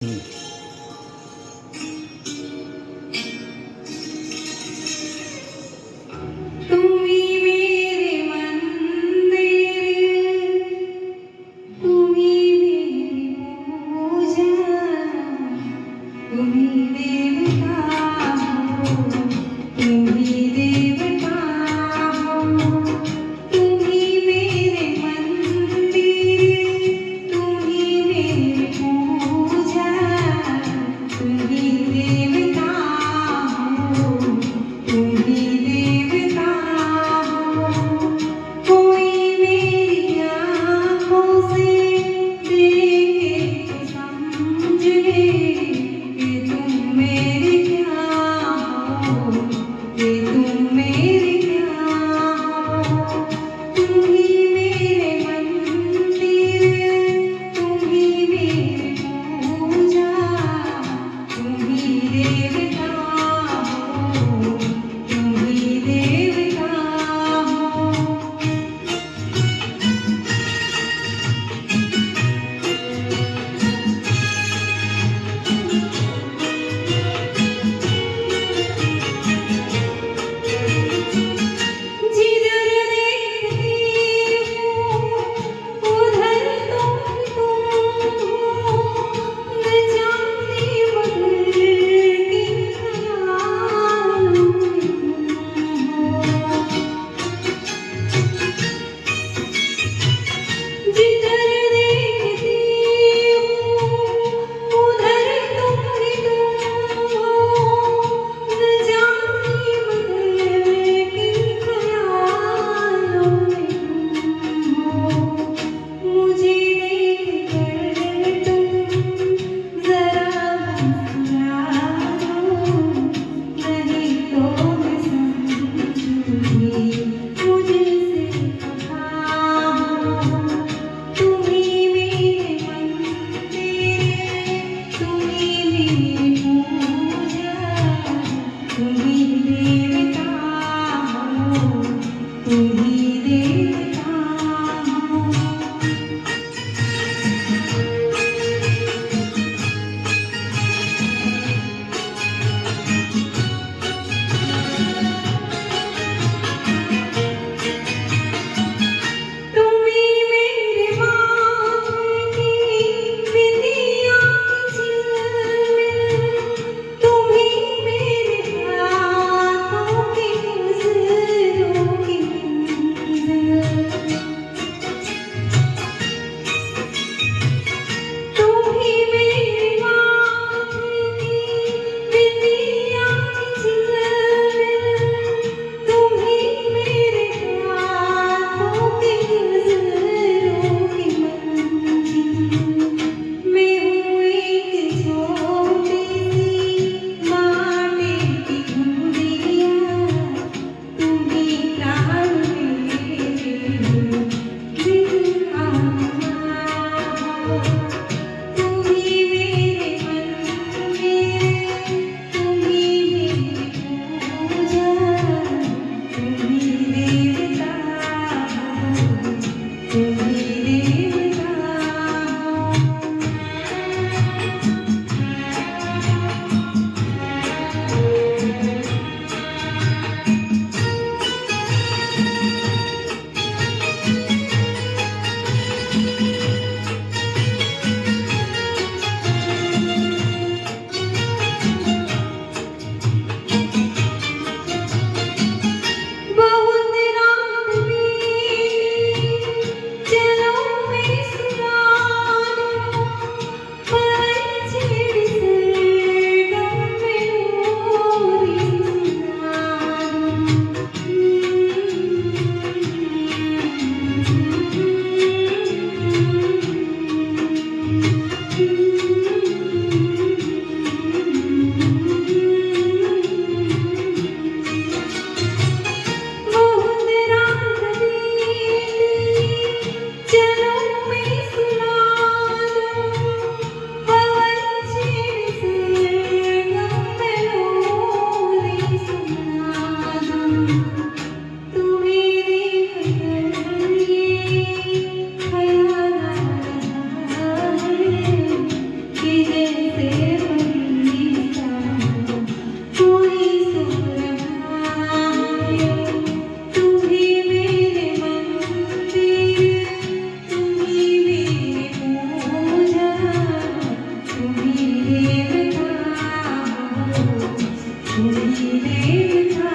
हुँ। तुम ही मेरे मंदिर, तुम ही मेरी पूजा, तुम ही देवता हो, तुम ही देवता हो। तुम ही मेरे मंदिर, तुम ही मेरी पूजा, तुम ही देवता हो, तुम ही देवता हो। कोई मेरी आँखों से देखे तो समझे कि तुम मेरे क्या हो, कि तुम मेरे क्या हो। तुम ही मेरे मंदिर, तुम ही मेरी पूजा, तुम ही देवता हो, तुम ही देवता हो। से फरीसा हो, कोई सुरभायो। तुम ही मेरे मंदिर, तुम ही मेरी पूजा, तुम ही देवता हो, तुम ही देवता